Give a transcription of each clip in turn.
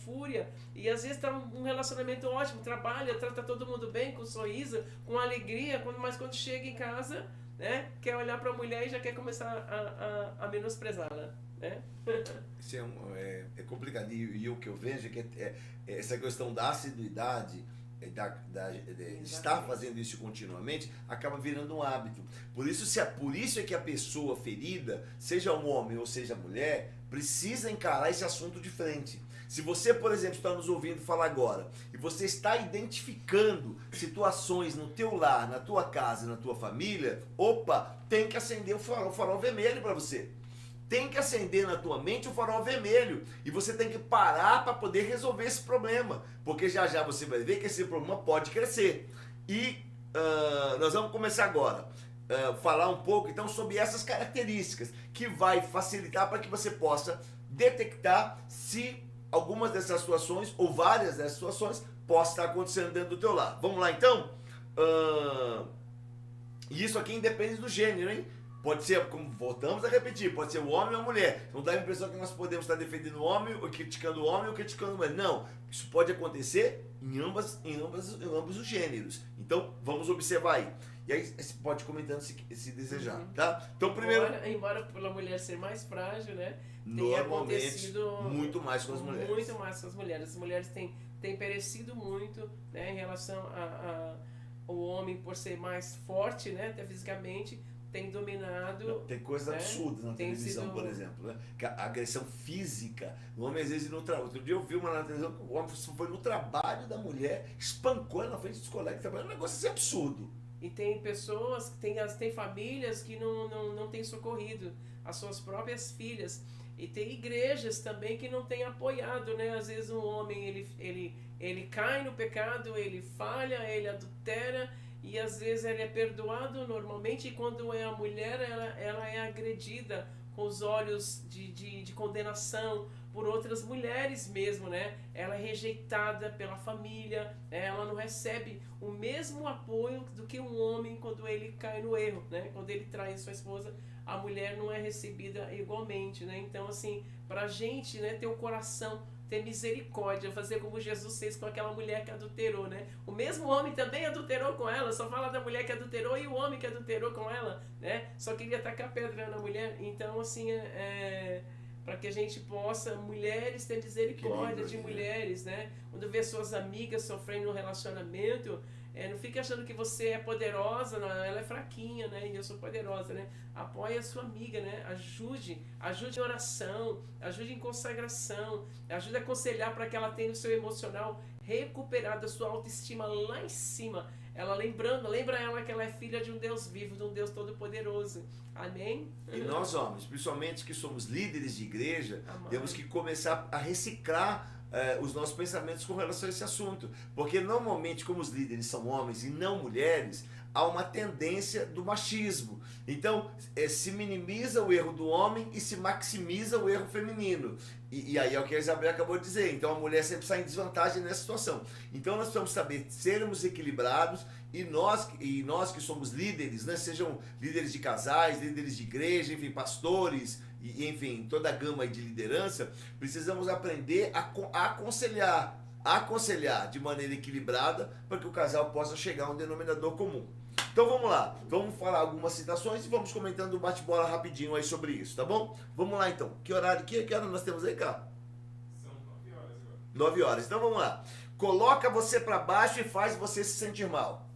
fúria, e às vezes tá um relacionamento ótimo, trabalha, trata todo mundo bem, com sorriso, com alegria, mas quando chega em casa, né, quer olhar para a mulher e já quer começar a menosprezá-la, né? Isso é complicado. E o que eu vejo é que essa questão da assiduidade, de estar fazendo isso continuamente, acaba virando um hábito. Por isso é que a pessoa ferida, seja um homem ou seja mulher, precisa encarar esse assunto de frente. Se você, por exemplo, está nos ouvindo falar agora e você está identificando situações no teu lar, na tua casa, na tua família, opa, tem que acender o farol vermelho para você. Tem que acender na tua mente o farol vermelho. E você tem que parar para poder resolver esse problema. Porque já já você vai ver que esse problema pode crescer. E nós vamos começar agora. Falar um pouco então sobre essas características que vai facilitar para que você possa detectar se algumas dessas situações ou várias dessas situações possam estar acontecendo dentro do teu lar. Vamos lá então? E isso aqui independe do gênero, hein? Pode ser, como voltamos a repetir, pode ser o homem ou a mulher. Não dá a impressão que nós podemos estar defendendo o homem, ou criticando o homem, ou criticando a mulher. Não, isso pode acontecer em ambos os gêneros. Então, vamos observar aí. E aí, você pode ir comentando se desejar, tá? Então, primeiro... Embora pela mulher ser mais frágil, né? Tem acontecido muito mais com as mulheres. Muito mais com as mulheres. As mulheres têm perecido muito, né, em relação ao homem, por ser mais forte, né, até fisicamente, tem dominado. Tem coisas absurdas na televisão, por exemplo, né? A agressão física. O homem, às vezes, outro dia eu vi uma na televisão que o homem foi no trabalho da mulher, espancou ela na frente dos colegas, trabalhando, um negócio assim absurdo. E tem pessoas, tem famílias que não têm socorrido as suas próprias filhas. E tem igrejas também que não têm apoiado, né? Às vezes um homem, ele cai no pecado, ele falha, ele adultera, e às vezes ele é perdoado normalmente, e quando é a mulher, ela é agredida com os olhos de condenação por outras mulheres mesmo, né? Ela é rejeitada pela família, né? Ela não recebe o mesmo apoio do que um homem quando ele cai no erro, né? Quando ele trai sua esposa, a mulher não é recebida igualmente, né? Então, assim, pra gente, né, ter o coração, ter misericórdia, fazer como Jesus fez com aquela mulher que adulterou, né? O mesmo homem também adulterou com ela, só fala da mulher que adulterou e o homem que adulterou com ela, né? Só queria tacar pedra na mulher. Então, assim, para que a gente possa, mulheres, ter misericórdia de mulheres, né? Quando vê suas amigas sofrendo um relacionamento, não fique achando que você é poderosa, não, ela é fraquinha, né? E eu sou poderosa, né? Apoie a sua amiga, né? Ajude em oração, ajude em consagração, ajude a aconselhar para que ela tenha o seu emocional recuperado, a sua autoestima lá em cima. Lembra ela que ela é filha de um Deus vivo, de um Deus todo-poderoso. Amém? E nós, homens, principalmente que somos líderes de igreja, temos que começar a reciclar os nossos pensamentos com relação a esse assunto. Porque normalmente, como os líderes são homens e não mulheres, há uma tendência do machismo. Então, se minimiza o erro do homem e se maximiza o erro feminino. E aí é o que a Isabel acabou de dizer. Então, a mulher sempre sai em desvantagem nessa situação. Então, nós precisamos saber sermos equilibrados e nós que somos líderes, né, sejam líderes de casais, líderes de igreja, enfim, pastores, e, enfim, toda a gama de liderança, precisamos aprender a aconselhar de maneira equilibrada para que o casal possa chegar a um denominador comum. Então vamos lá, vamos falar algumas citações e vamos comentando um bate-bola rapidinho aí sobre isso, tá bom? Vamos lá então, que hora nós temos aí, cá? São 9 horas agora. 9 horas, então vamos lá. Coloca você para baixo e faz você se sentir mal.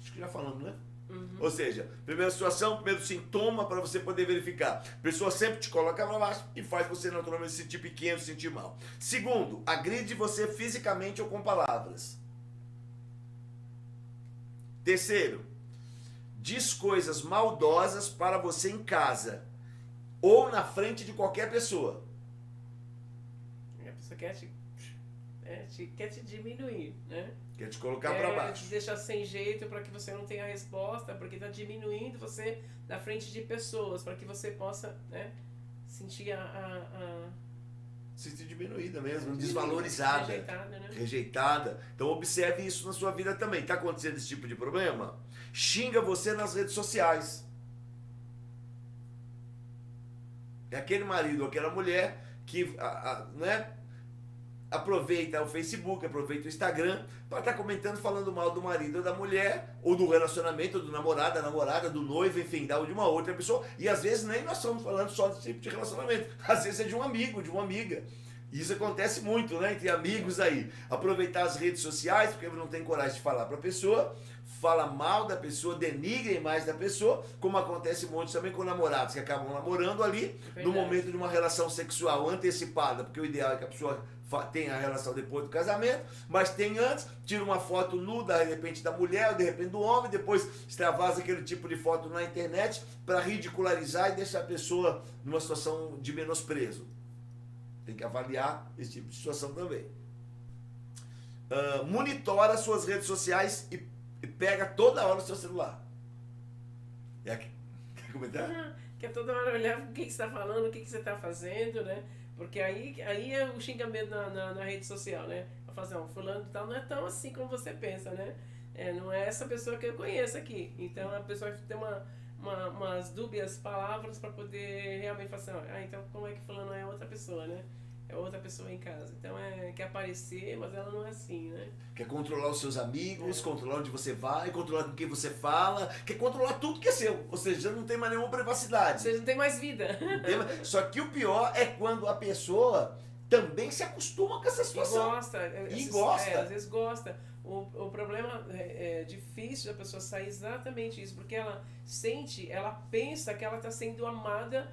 Acho que já falamos, né? Ou seja, primeira situação, primeiro sintoma para você poder verificar. A pessoa sempre te coloca para baixo e faz você naturalmente se sentir pequeno, se sentir mal. Segundo, agride você fisicamente ou com palavras. Terceiro, diz coisas maldosas para você em casa ou na frente de qualquer pessoa. A pessoa quer te diminuir, né? Quer te colocar para baixo. Quer te deixar sem jeito para que você não tenha resposta, porque está diminuindo você na frente de pessoas, para que você possa, né, sentir se sentir diminuída mesmo, desvalorizada, rejeitada. Então observe isso na sua vida também. Está acontecendo esse tipo de problema? Xinga você nas redes sociais. É aquele marido ou aquela mulher que né, aproveita o Facebook, aproveita o Instagram para estar comentando, falando mal do marido ou da mulher, ou do relacionamento, ou do namorado, da namorada, do noivo, enfim, de uma outra pessoa. E às vezes nem nós estamos falando só desse tipo de relacionamento. Às vezes é de um amigo, de uma amiga. E isso acontece muito, né, entre amigos aí. Aproveitar as redes sociais, porque não tem coragem de falar para a pessoa, fala mal da pessoa, denigre a imagem da pessoa, como acontece muito também com namorados que acabam namorando ali, no momento de uma relação sexual antecipada, porque o ideal é que a pessoa tenha a relação depois do casamento, mas tem antes, tira uma foto nuda, de repente da mulher, ou de repente do homem, depois extravasa aquele tipo de foto na internet para ridicularizar e deixar a pessoa numa situação de menosprezo. Tem que avaliar esse tipo de situação também. Monitora suas redes sociais e pega toda hora o seu celular. Quer comentar? Quer toda hora olhar o que você está falando, o que você está fazendo, né? Porque aí é o xingamento na rede social, né? Falar assim, fulano e tal não é tão assim como você pensa, né? Não é essa pessoa que eu conheço aqui. Então a pessoa tem umas dúbias palavras para poder realmente falar assim, então como é que fulano é outra pessoa, né? É outra pessoa em casa. Então quer aparecer, mas ela não é assim, né? Quer controlar os seus amigos, controlar onde você vai, controlar com quem você fala, quer controlar tudo que é seu. Ou seja, não tem mais nenhuma privacidade. Você não tem mais vida. Só que o pior é quando a pessoa também se acostuma com essa situação. E gosta. Às vezes gosta. O problema é difícil da pessoa sair exatamente isso, porque ela pensa que ela está sendo amada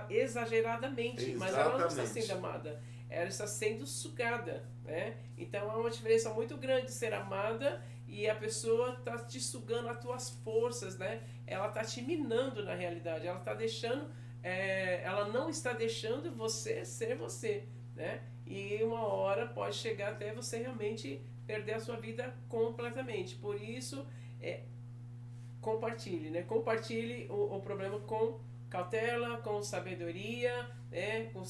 exageradamente, mas ela não está sendo amada, ela está sendo sugada, né? Então há uma diferença muito grande de ser amada e a pessoa está te sugando as tuas forças, né? Ela está te minando na realidade, ela está deixando, ela não está deixando você ser você, né? E uma hora pode chegar até você realmente perder a sua vida completamente. Por isso, compartilhe, né? Compartilhe o problema com cautela, com sabedoria, né? Com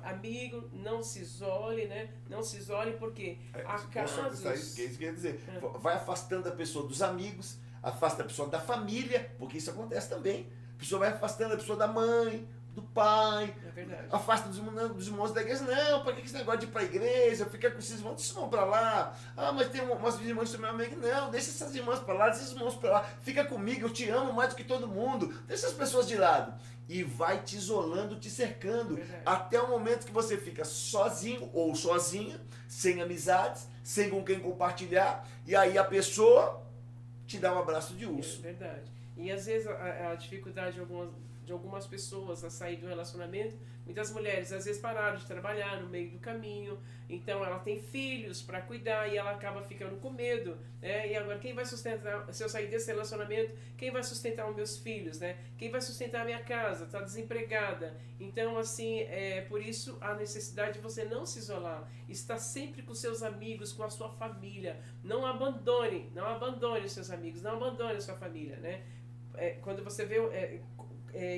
amigos, não se isole, né? Não se isole porque há casos... Isso quer dizer, vai afastando a pessoa dos amigos, afasta a pessoa da família, porque isso acontece também. A pessoa vai afastando a pessoa da mãe, do pai, afasta dos irmãos da igreja. Não, para que esse negócio de ir para a igreja, fica com esses irmãos, deixa os irmãos para lá. Mas tem umas irmãs do meu amigo. Não, deixa essas irmãs para lá, deixa esses irmãos para lá. Fica comigo, eu te amo mais do que todo mundo. Deixa as pessoas de lado. E vai te isolando, te cercando, até o momento que você fica sozinho ou sozinha, sem amizades, sem com quem compartilhar, e aí a pessoa te dá um abraço de urso. É verdade. E às vezes a dificuldade de algumas pessoas a sair do relacionamento, muitas mulheres às vezes pararam de trabalhar no meio do caminho, então ela tem filhos para cuidar e ela acaba ficando com medo, né? E agora quem vai sustentar, se eu sair desse relacionamento, quem vai sustentar os meus filhos, né? Quem vai sustentar a minha casa? Está desempregada. Então assim, por isso a necessidade de você não se isolar, estar sempre com seus amigos, com a sua família. Não abandone os seus amigos, não abandone a sua família, né? Quando você vê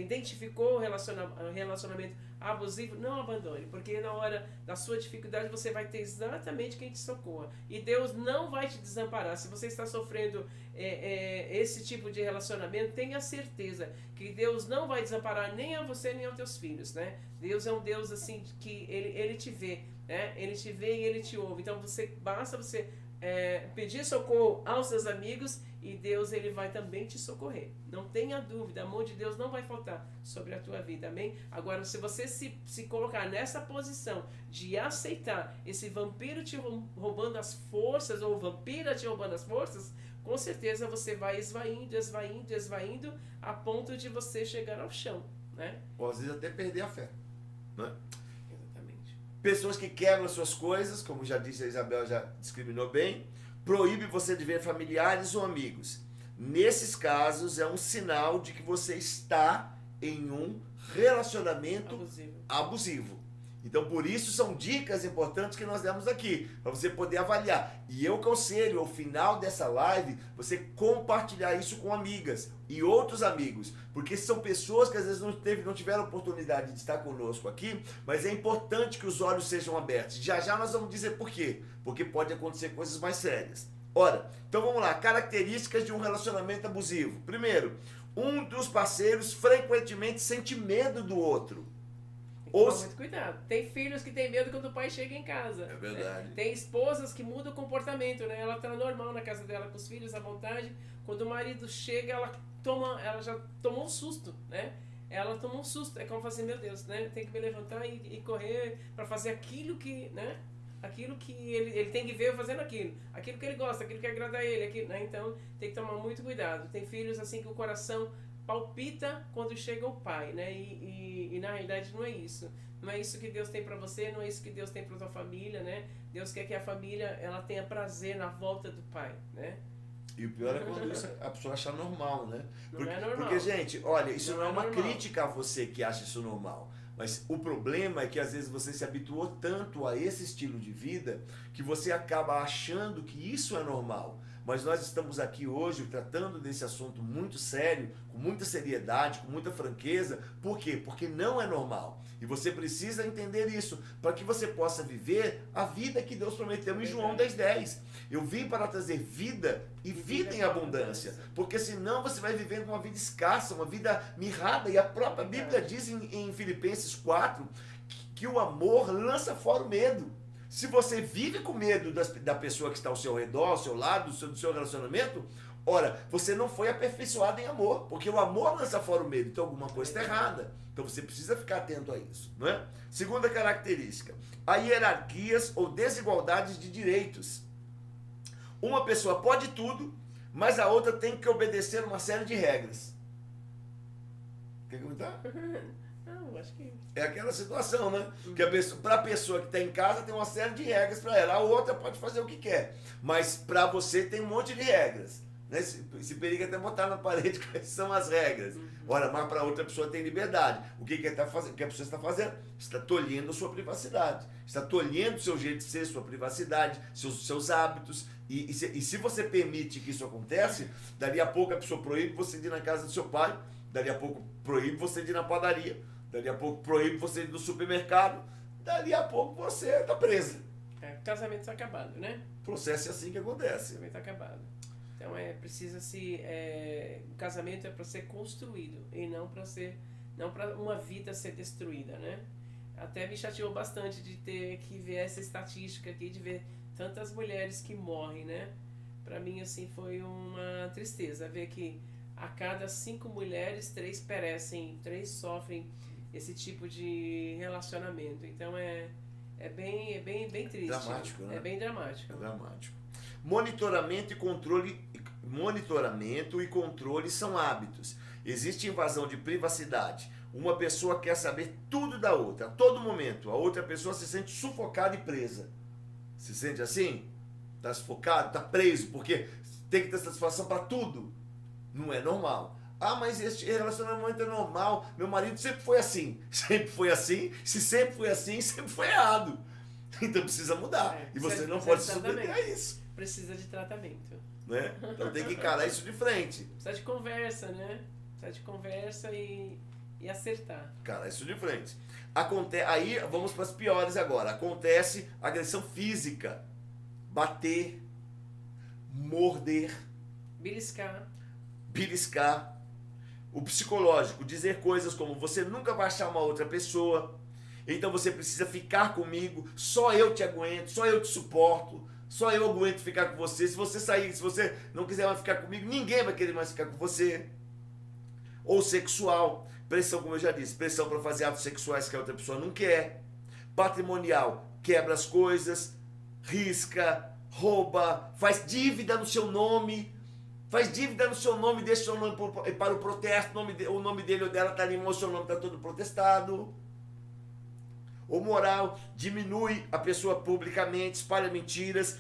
identificou o relacionamento abusivo, não abandone, porque na hora da sua dificuldade você vai ter exatamente quem te socorra, e Deus não vai te desamparar. Se você está sofrendo esse tipo de relacionamento, tenha certeza que Deus não vai desamparar nem a você nem aos teus filhos, né? Deus é um Deus assim que ele te vê, né? Ele te vê e ele te ouve. Então basta você pedir socorro aos seus amigos e Deus ele vai também te socorrer. Não tenha dúvida, o amor de Deus não vai faltar sobre a tua vida, amém? Agora, se você se colocar nessa posição de aceitar esse vampiro te roubando as forças, ou vampira te roubando as forças, com certeza você vai esvaindo, a ponto de você chegar ao chão, né? Ou às vezes até perder a fé, né? Exatamente. Pessoas que quebram as suas coisas, como já disse a Isabel, já discriminou bem, proíbe você de ver familiares ou amigos. Nesses casos, é um sinal de que você está em um relacionamento abusivo. Então, por isso, são dicas importantes que nós demos aqui, para você poder avaliar. E eu aconselho, ao final dessa live, você compartilhar isso com amigas e outros amigos, porque são pessoas que às vezes não tiveram oportunidade de estar conosco aqui, mas é importante que os olhos sejam abertos. Já já nós vamos dizer por quê, porque pode acontecer coisas mais sérias. Ora, então vamos lá, características de um relacionamento abusivo. Primeiro, um dos parceiros frequentemente sente medo do outro. Tem que Ou tomar se- muito cuidado. Tem filhos que têm medo quando o pai chega em casa. É verdade. Tem esposas que mudam o comportamento, né? Ela tá normal na casa dela com os filhos à vontade. Quando o marido chega, ela já tomou um susto, né? Ela tomou um susto. É como fazer, meu Deus, né? Tem que me levantar e correr para fazer aquilo que, né? Aquilo que ele tem que ver eu fazendo aquilo. Aquilo que ele gosta, aquilo que agrada ele. Aquilo, né? Então tem que tomar muito cuidado. Tem filhos assim que o coração palpita quando chega o pai, né? E na realidade não é isso. Não é isso que Deus tem para você, não é isso que Deus tem para tua família, né? Deus quer que a família ela tenha prazer na volta do pai, né? E o pior é quando isso a pessoa acha normal, né? Não é normal. Porque, gente, olha, isso não é uma normal. crítica a você que acha isso normal. Mas o problema é que às vezes você se habituou tanto a esse estilo de vida que você acaba achando que isso é normal. Mas nós estamos aqui hoje tratando desse assunto muito sério, com muita seriedade, com muita franqueza. Por quê? Porque não é normal. E você precisa entender isso, para que você possa viver a vida que Deus prometeu em João 10:10. Eu vim para trazer vida e vida em abundância. Porque senão você vai viver uma vida escassa, uma vida mirrada. E a própria Bíblia diz em Filipenses 4 que o amor lança fora o medo. Se você vive com medo da pessoa que está ao seu redor, ao seu lado, do seu relacionamento, ora, você não foi aperfeiçoado em amor, porque o amor lança fora o medo, então alguma coisa está errada. Então você precisa ficar atento a isso, não é? Segunda característica, há hierarquias ou desigualdades de direitos. Uma pessoa pode tudo, mas a outra tem que obedecer uma série de regras. Quer comentar? Não, acho que... É aquela situação, né? Que para a pessoa que está em casa tem uma série de regras para ela. A outra pode fazer o que quer. Mas para você tem um monte de regras. Né? Esse perigo até botar na parede quais são as regras. Ora, mas para outra pessoa tem liberdade. O que a pessoa está fazendo? Está tolhendo a sua privacidade. Está tolhendo o seu jeito de ser, sua privacidade, seus hábitos. E se você permite que isso acontece, dali a pouco a pessoa proíbe você de ir na casa do seu pai, dali a pouco proíbe você de ir na padaria, dali a pouco proíbe você de ir no supermercado, dali a pouco você está presa. o casamento está acabado, né? O processo é assim que O acontece. casamento está acabado. Então o casamento é para ser construído e não para uma vida ser destruída, né? Até me chateou bastante de ter que ver essa estatística aqui, de ver tantas mulheres que morrem, né? Para mim, assim, foi uma tristeza ver que a cada 5 mulheres, 3 perecem, 3 sofrem esse tipo de relacionamento. Então é bem triste. Dramático, né? É bem dramático. É dramático. Monitoramento e controle são hábitos. Existe invasão de privacidade. Uma pessoa quer saber tudo da outra, a todo momento. A outra pessoa se sente sufocada e presa. Se sente assim? Está sufocado, está preso, porque tem que ter satisfação para tudo. Não é normal. Ah, mas este relacionamento é normal. Meu marido sempre foi assim. Sempre foi assim. Se sempre foi assim, sempre foi errado. Então precisa mudar. E você não pode se submeter a isso. Precisa de tratamento. Né? Então tem que encarar isso de frente. Precisa de conversa, né? Precisa de conversa e acertar. Encarar isso de frente. Aí vamos para as piores agora. Acontece agressão física. Bater. Morder. Beliscar. O psicológico, dizer coisas como você nunca vai achar uma outra pessoa, então você precisa ficar comigo, só eu te aguento, só eu te suporto, só eu aguento ficar com você. Se você sair, se você não quiser mais ficar comigo, ninguém vai querer mais ficar com você. Ou sexual, pressão, como eu já disse, pressão para fazer atos sexuais que a outra pessoa não quer. Patrimonial, quebra as coisas, risca, rouba, faz dívida no seu nome. Faz dívida no seu nome, deixa o seu nome para o protesto, o nome dele ou dela está ali, mas o seu nome está todo protestado. Ou moral, diminui a pessoa publicamente, espalha mentiras,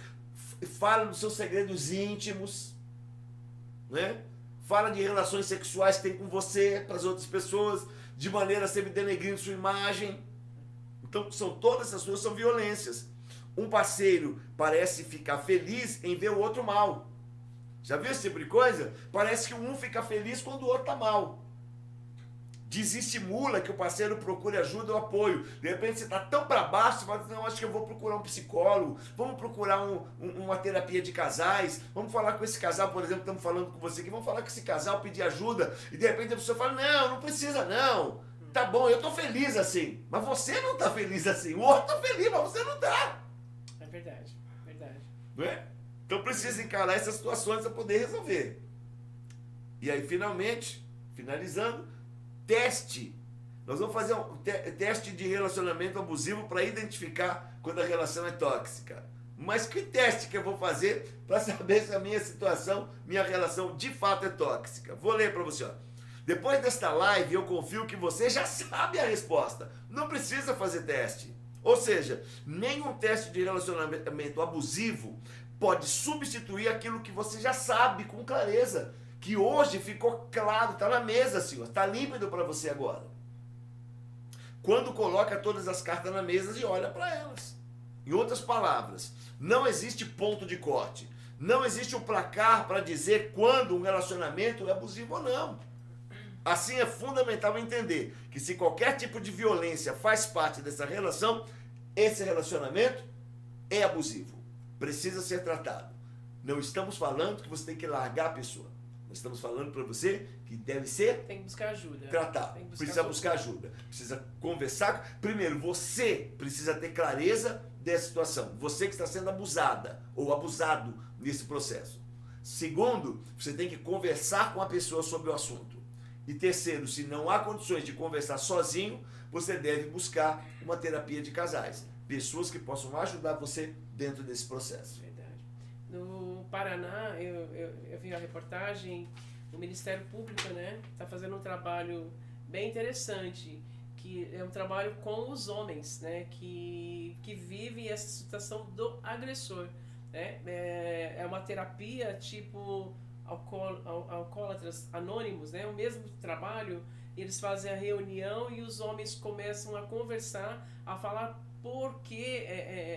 fala dos seus segredos íntimos, né? Fala de relações sexuais que tem com você, para as outras pessoas, de maneira sempre denegrindo sua imagem. Então, todas essas coisas são violências. Um parceiro parece ficar feliz em ver o outro mal. Já viu esse tipo de coisa? Parece que um fica feliz quando o outro está mal. Desestimula que o parceiro procure ajuda ou apoio. De repente você está tão para baixo, você fala, não, acho que eu vou procurar um psicólogo, vamos procurar uma terapia de casais, vamos falar com esse casal, por exemplo, estamos falando com você aqui, vamos falar com esse casal, pedir ajuda, e de repente a pessoa fala, não precisa não. Tá bom, eu tô feliz assim, mas você não tá feliz assim. O outro tá feliz, mas você não tá. É verdade, verdade. Não é? Então precisa encarar essas situações para poder resolver. E aí, finalmente, finalizando, teste. Nós vamos fazer um teste de relacionamento abusivo para identificar quando a relação é tóxica. Mas que teste que eu vou fazer para saber se a minha situação, minha relação de fato é tóxica? Vou ler para você. Ó. Depois desta live, eu confio que você já sabe a resposta. Não precisa fazer teste. Ou seja, nenhum teste de relacionamento abusivo pode substituir aquilo que você já sabe com clareza. Que hoje ficou claro, está na mesa, senhor. Está límpido para você agora. Quando coloca todas as cartas na mesa e olha para elas. Em outras palavras, não existe ponto de corte. Não existe um placar para dizer quando um relacionamento é abusivo ou não. Assim é fundamental entender que se qualquer tipo de violência faz parte dessa relação, esse relacionamento é abusivo. Precisa ser tratado. Não estamos falando que você tem que largar a pessoa. Nós estamos falando para você que deve ser tem que buscar ajuda. Tratado. Precisa buscar ajuda. Precisa conversar. Primeiro, você precisa ter clareza dessa situação. Você que está sendo abusada ou abusado nesse processo. Segundo, você tem que conversar com a pessoa sobre o assunto. E terceiro, se não há condições de conversar sozinho, você deve buscar uma terapia de casais. Pessoas que possam ajudar você dentro desse processo. Verdade. No Paraná, eu vi a reportagem, o Ministério Público, né, está fazendo um trabalho bem interessante, que é um trabalho com os homens, né, que vivem essa situação do agressor. Né? É uma terapia tipo alcoólatras anônimos, né? O mesmo trabalho, eles fazem a reunião e os homens começam a conversar, a falar por que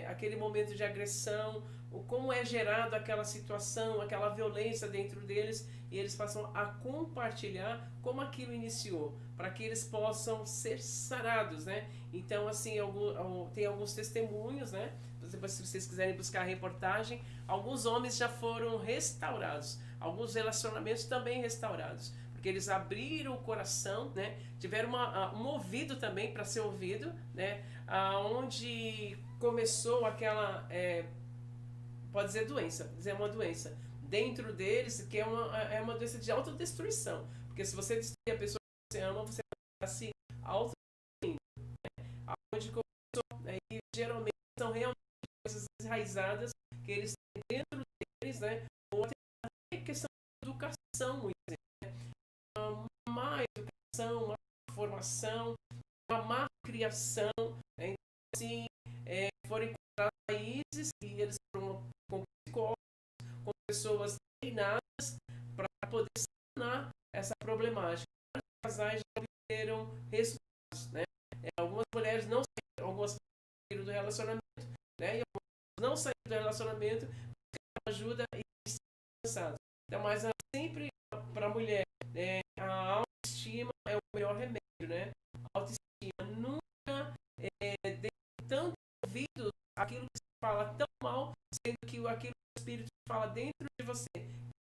aquele momento de agressão, como é gerado aquela situação, aquela violência dentro deles, e eles passam a compartilhar como aquilo iniciou, para que eles possam ser sarados, né? Então, assim, tem alguns testemunhos, né? Depois, se vocês quiserem buscar a reportagem, alguns homens já foram restaurados, alguns relacionamentos também restaurados, porque eles abriram o coração, né? Tiveram um ouvido também para ser ouvido, né? Onde começou aquela, pode dizer doença, dizer uma doença dentro deles, que é uma doença de autodestruição, porque se você destruir a pessoa que você ama, você vai se autodestruindo, né? Onde começou, né? E geralmente são realmente coisas enraizadas que eles têm dentro deles, né? Ou até questão de educação, muitas vezes, né? Uma má educação, uma má formação, uma má criação, né? Então, assim, foram encontrar países e eles foram com psicólogos, com pessoas treinadas para poder sanar essa problemática. Os casais já obteram resultados, né? Algumas mulheres não saíram, algumas saíram do relacionamento, né? E algumas não saíram do relacionamento, ajuda e estão cansados. Então, mas sempre para a mulher, né, a autoestima é o melhor remédio, né? A autoestima nunca dê tanto ouvido aquilo que se fala tão mal, sendo que aquilo que o Espírito fala dentro de você,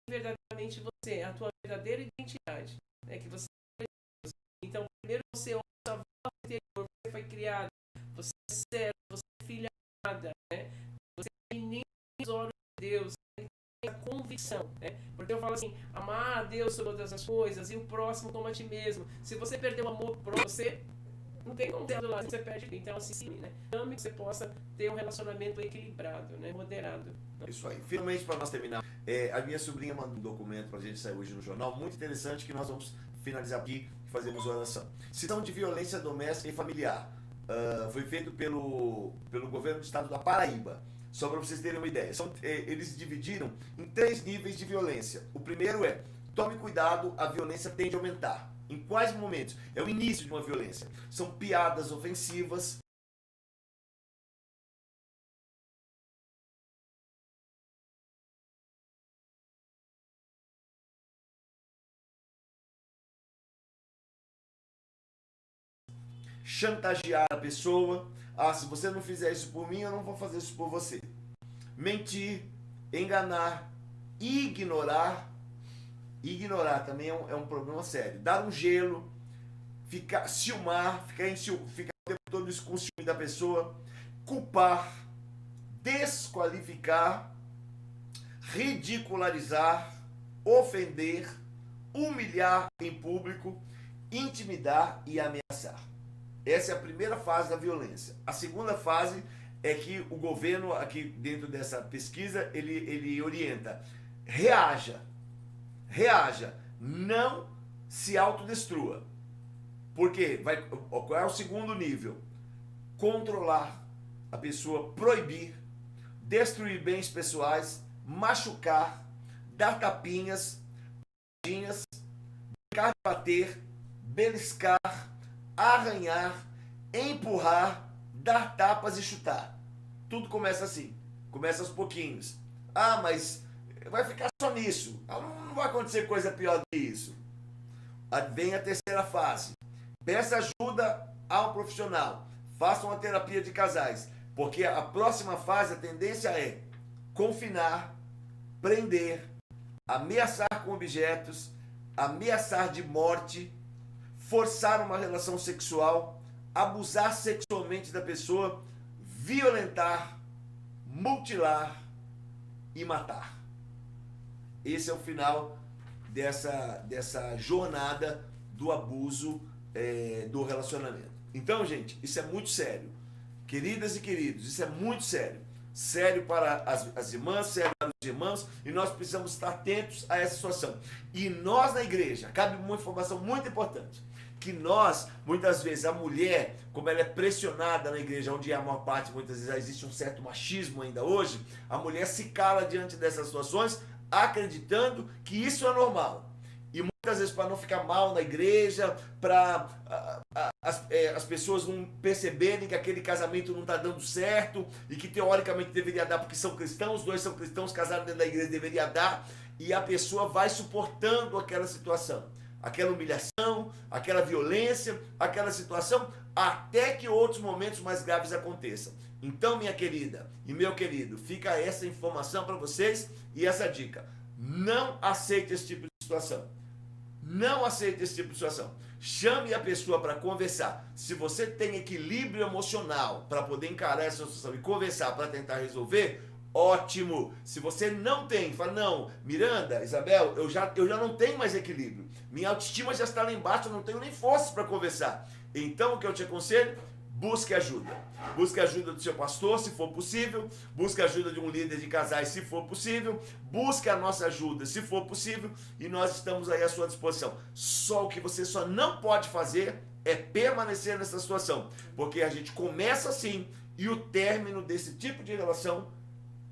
verdadeiramente você, a tua verdadeira identidade, né? Que você é Deus. Então, primeiro você ouça a voz interior, você foi criado, você é servo, você é filha amada, né? Você é menino dos olhos de Deus, tem a convicção, né? Porque eu falo assim, amar a Deus sobre todas as coisas e o próximo como a ti mesmo. Se você perder o amor por você, não tem como ter do lado, você perde. Então, assim, né? Ame que você possa ter um relacionamento equilibrado, né? Moderado. Isso aí. Finalmente, para nós terminar, a minha sobrinha mandou um documento para a gente sair hoje no jornal, muito interessante, que nós vamos finalizar aqui e fazemos oração. Situação de violência doméstica e familiar. Foi feito pelo governo do estado da Paraíba. Só para vocês terem uma ideia. Eles dividiram em 3 níveis de violência. O primeiro é, tome cuidado, a violência tende a aumentar. Em quais momentos? É o início de uma violência. São piadas ofensivas. Chantagear a pessoa. Se você não fizer isso por mim, eu não vou fazer isso por você. Mentir, enganar, ignorar. Ignorar também é um problema sério. Dar um gelo, ciumar, ficar o tempo todo com ciúme da pessoa, culpar, desqualificar, ridicularizar, ofender, humilhar em público, intimidar e ameaçar. Essa é a primeira fase da violência. A segunda fase é que o governo, aqui dentro dessa pesquisa, ele orienta: reaja, não se autodestrua. Por quê? Qual é o segundo nível? Controlar a pessoa, proibir, destruir bens pessoais, machucar, dar tapinhas, brincar de bater, beliscar, arranhar, empurrar, dar tapas e chutar. Tudo começa assim, começa aos pouquinhos. Ah, mas vai ficar só nisso, não vai acontecer coisa pior do que isso. Vem a terceira fase. Peça ajuda ao profissional, faça uma terapia de casais, porque a próxima fase, a tendência é confinar, prender, ameaçar com objetos, ameaçar de morte, forçar uma relação sexual, abusar sexualmente da pessoa, violentar, mutilar e matar. Esse é o final dessa jornada do abuso do relacionamento. Então, gente, isso é muito sério. Queridas e queridos, isso é muito sério. Sério para as irmãs, sério para os irmãos, e nós precisamos estar atentos a essa situação. E nós na igreja, cabe uma informação muito importante, que nós, muitas vezes, a mulher, como ela é pressionada na igreja, onde a maior parte, muitas vezes, existe um certo machismo ainda hoje, a mulher se cala diante dessas situações, acreditando que isso é normal. E muitas vezes, para não ficar mal na igreja, para as pessoas não perceberem que aquele casamento não está dando certo e que teoricamente deveria dar, porque são cristãos, dois são cristãos, casados dentro da igreja, deveria dar, e a pessoa vai suportando aquela situação, aquela humilhação, aquela violência, aquela situação, até que outros momentos mais graves aconteçam. Então, minha querida e meu querido, fica essa informação para vocês e essa dica: não aceite esse tipo de situação. Não aceite esse tipo de situação. Chame a pessoa para conversar. Se você tem equilíbrio emocional para poder encarar essa situação e conversar para tentar resolver, ótimo. Se você não tem, fala: não, Miranda, Isabel, eu já não tenho mais equilíbrio. Minha autoestima já está lá embaixo, eu não tenho nem força para conversar. Então, o que eu te aconselho? Busque ajuda. Busque ajuda do seu pastor, se for possível. Busque ajuda de um líder de casais, se for possível. Busque a nossa ajuda, se for possível. E nós estamos aí à sua disposição. Só o que você só não pode fazer é permanecer nessa situação. Porque a gente começa assim e o término desse tipo de relação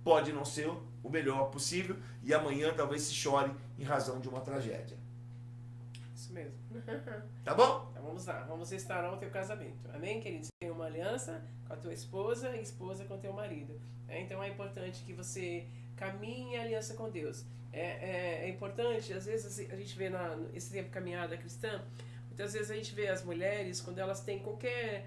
pode não ser o melhor possível. E amanhã talvez se chore em razão de uma tragédia. Isso mesmo. Tá bom? Então vamos lá, vamos restaurar o teu casamento. Amém, querido? Você tem uma aliança com a tua esposa e esposa com o teu marido. Então é importante que você caminhe em aliança com Deus. É importante, às vezes a gente vê nesse tempo caminhada cristã, muitas vezes a gente vê as mulheres, quando elas têm qualquer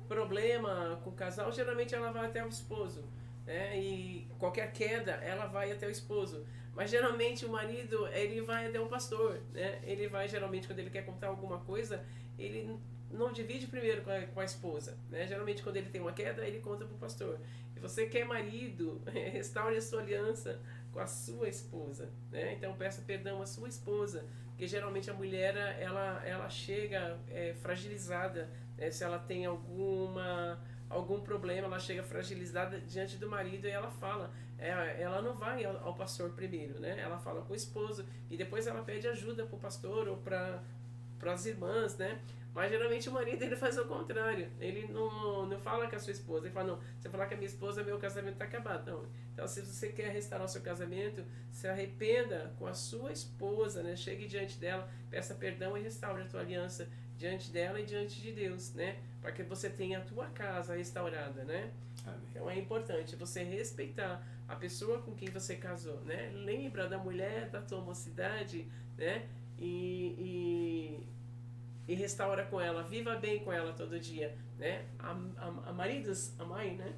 problema com o casal, geralmente ela vai até o esposo. E qualquer queda, ela vai até o esposo. Mas geralmente o marido, ele vai até o pastor, né? Ele vai, geralmente, quando ele quer contar alguma coisa, ele não divide primeiro com a esposa, né? Geralmente, quando ele tem uma queda, ele conta para o pastor. E você que é marido, restaure a sua aliança com a sua esposa, né? Então, peça perdão à sua esposa, porque geralmente a mulher, ela chega fragilizada, né? Se ela tem algum problema, ela chega fragilizada diante do marido e ela fala, ela não vai ao pastor primeiro, né? Ela fala com o esposo e depois ela pede ajuda para o pastor ou para as irmãs, né? Mas geralmente o marido, ele faz o contrário, ele não fala com a sua esposa, ele fala: não, se eu falar com a minha esposa, meu casamento está acabado. Não. Então, se você quer restaurar o seu casamento, se arrependa com a sua esposa, né? Chegue diante dela, peça perdão e restaure a tua aliança diante dela e diante de Deus, né? Para que você tenha a tua casa restaurada, né? Amém. Então é importante você respeitar a pessoa com quem você casou, né? Lembra da mulher da tua mocidade, né? E restaura com ela, viva bem com ela todo dia, né? A maridos, amai, né?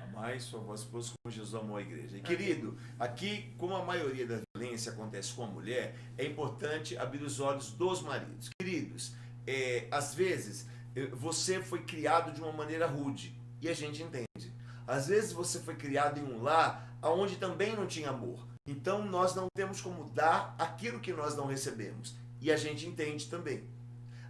Amai sua vossa esposa como Jesus amou a igreja. E, querido, aqui, como a maioria das violências violência acontece com a mulher, é importante abrir os olhos dos maridos. Queridos, às vezes você foi criado de uma maneira rude, e a gente entende. Às vezes você foi criado em um lar onde também não tinha amor. Então nós não temos como dar aquilo que nós não recebemos. E a gente entende também.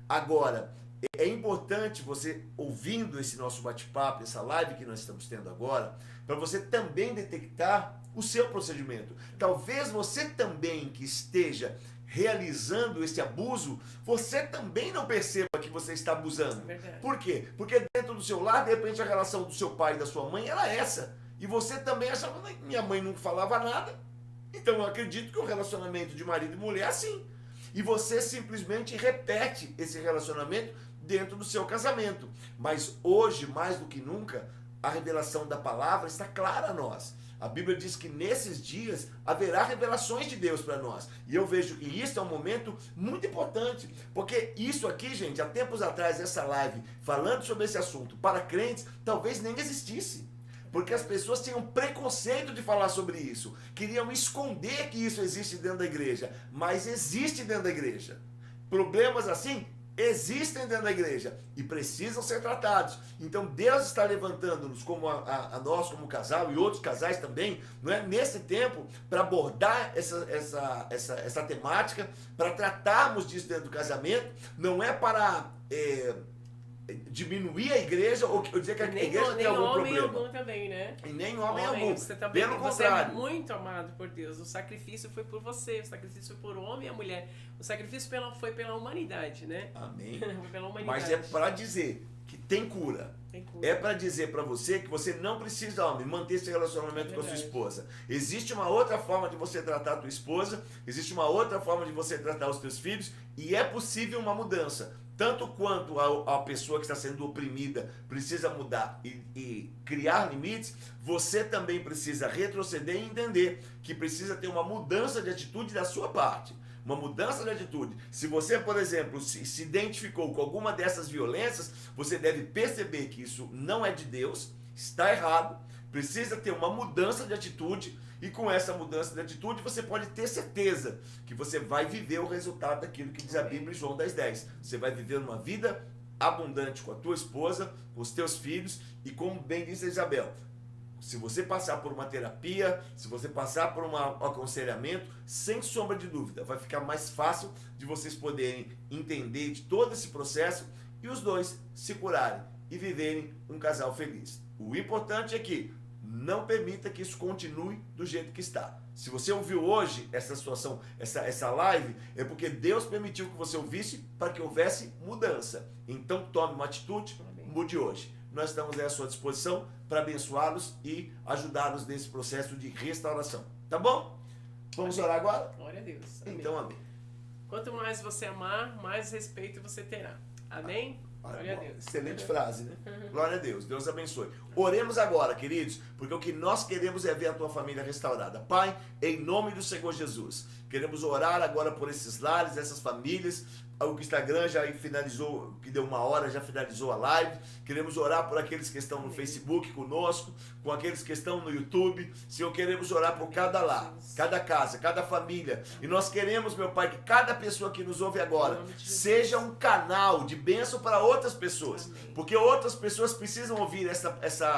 Agora, é importante você, ouvindo esse nosso bate-papo, essa live que nós estamos tendo agora, para você também detectar o seu procedimento. Talvez você também que esteja realizando esse abuso, você também não perceba que você está abusando. Por quê? Porque dentro do seu lar, de repente, a relação do seu pai e da sua mãe era essa. E você também achava, minha mãe não falava nada, então eu acredito que o relacionamento de marido e mulher é assim. E você simplesmente repete esse relacionamento dentro do seu casamento. Mas hoje, mais do que nunca, a revelação da palavra está clara a nós. A Bíblia diz que nesses dias haverá revelações de Deus para nós. E eu vejo que isso é um momento muito importante. Porque isso aqui, gente, há tempos atrás, essa live, falando sobre esse assunto para crentes, talvez nem existisse. Porque as pessoas tinham preconceito de falar sobre isso. Queriam esconder que isso existe dentro da igreja. Mas existe dentro da igreja. Problemas assim existem dentro da igreja e precisam ser tratados. Então Deus está levantando-nos como a nós como casal e outros casais também, não é, nesse tempo, para abordar essa temática, para tratarmos disso dentro do casamento. Não é para diminuir a igreja ou dizer que a igreja tem algum problema. Nem homem algum também, né? E nem homem algum. Você também, pelo você contrário. É muito amado por Deus. O sacrifício foi por você, o sacrifício foi por homem e a mulher. O sacrifício foi pela humanidade, né? Amém. Foi pela humanidade. Mas é para dizer que tem cura. É para dizer para você que você não precisa, homem, manter esse relacionamento com a sua esposa. Existe uma outra forma de você tratar a tua esposa, existe uma outra forma de você tratar os teus filhos, e é possível uma mudança. Tanto quanto a pessoa que está sendo oprimida precisa mudar e criar limites, você também precisa retroceder e entender que precisa ter uma mudança de atitude da sua parte. Uma mudança de atitude. Se você, por exemplo, se identificou com alguma dessas violências, você deve perceber que isso não é de Deus, está errado, precisa ter uma mudança de atitude, e com essa mudança de atitude você pode ter certeza que você vai viver o resultado daquilo que diz a Bíblia em João 10:10. Você vai viver uma vida abundante com a tua esposa, com os teus filhos, e como bem diz a Isabel, se você passar por uma terapia, se você passar por um aconselhamento, sem sombra de dúvida, vai ficar mais fácil de vocês poderem entender de todo esse processo e os dois se curarem e viverem um casal feliz. O importante é que não permita que isso continue do jeito que está. Se você ouviu hoje essa situação, essa live, é porque Deus permitiu que você ouvisse para que houvesse mudança. Então tome uma atitude, mude hoje. Nós estamos à sua disposição para abençoá-los e ajudá-los nesse processo de restauração. Tá bom? Vamos orar agora? Glória a Deus. Amém. Então, amém. Quanto mais você amar, mais respeito você terá. Amém? Glória a Deus. Excelente frase, né? Glória a Deus. Deus abençoe. Oremos agora, queridos, porque o que nós queremos é ver a tua família restaurada. Pai, em nome do Senhor Jesus, queremos orar agora por esses lares, essas famílias. O Instagram já finalizou, que deu 1 hora, já finalizou a live. Queremos orar por aqueles que estão no Facebook conosco, com aqueles que estão no YouTube. Senhor, queremos orar por cada lar, cada casa, cada família. E nós queremos, meu Pai, que cada pessoa que nos ouve agora seja um canal de bênção para outras pessoas. Porque outras pessoas precisam ouvir essa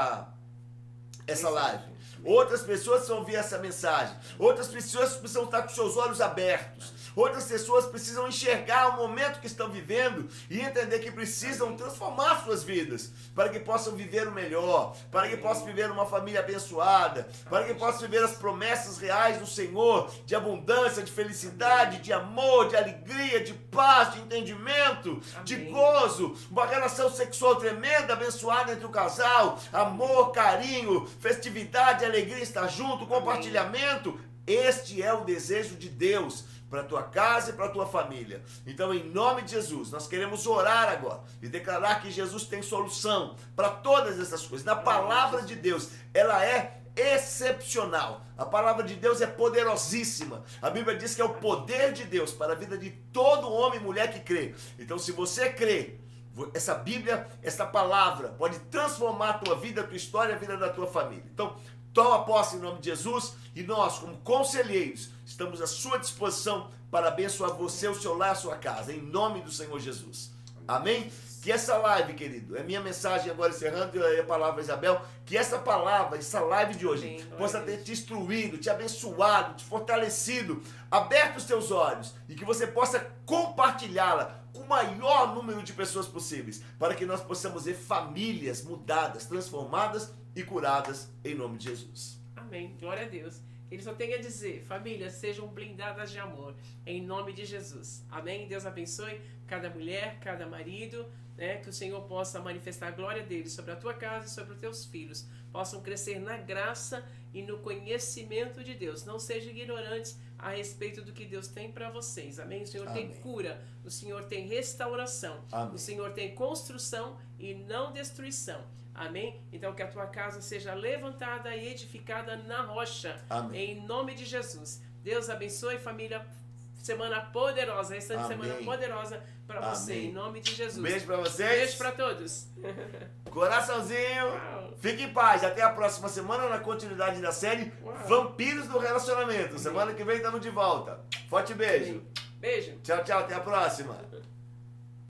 live. Outras pessoas precisam ouvir essa mensagem. Outras pessoas precisam estar com seus olhos abertos. Outras pessoas precisam enxergar o momento que estão vivendo e entender que precisam transformar suas vidas para que possam viver o melhor, para que possam viver uma família abençoada, para que possam viver as promessas reais do Senhor de abundância, de felicidade, de amor, de alegria, de paz, de entendimento, de gozo, uma relação sexual tremenda, abençoada entre o casal, amor, carinho, festividade, alegria, estar junto, compartilhamento. Este é o desejo de Deus para a tua casa e para a tua família. Então, em nome de Jesus, nós queremos orar agora e declarar que Jesus tem solução para todas essas coisas. Na palavra de Deus, ela é excepcional. A palavra de Deus é poderosíssima. A Bíblia diz que é o poder de Deus para a vida de todo homem e mulher que crê. Então, se você crê, essa Bíblia, essa palavra pode transformar a tua vida, a tua história, a vida da tua família. Então, Toma posse em nome de Jesus e nós, como conselheiros, estamos à sua disposição para abençoar você, o seu lar, a sua casa, em nome do Senhor Jesus. Amém? Que essa live, querido, é minha mensagem agora encerrando a palavra Isabel, que essa palavra, essa live de hoje, Amém. possa ter te instruído, te abençoado, te fortalecido, aberto os teus olhos e que você possa compartilhá-la com o maior número de pessoas possíveis, para que nós possamos ver famílias mudadas, transformadas e curadas em nome de Jesus. Amém. Glória a Deus. Ele só tem a dizer, famílias, sejam blindadas de amor, em nome de Jesus. Amém? Deus abençoe cada mulher, cada marido, né? Que o Senhor possa manifestar a glória dele sobre a tua casa e sobre os teus filhos. Possam crescer na graça e no conhecimento de Deus. Não sejam ignorantes a respeito do que Deus tem para vocês. Amém? O Senhor Amém. tem cura, o Senhor tem restauração, Amém. o Senhor tem construção e não destruição. Amém? Então que a tua casa seja levantada e edificada na rocha. Amém. Em nome de Jesus. Deus abençoe, família. Semana poderosa, restante Amém. semana poderosa para você. Amém. Em nome de Jesus. Beijo para vocês. Beijo para todos. Coraçãozinho. Uau. Fique em paz. Até a próxima semana na continuidade da série Uau. Vampiros do Relacionamento. Semana que vem estamos de volta. Forte beijo. Beijo. Tchau, tchau. Até a próxima.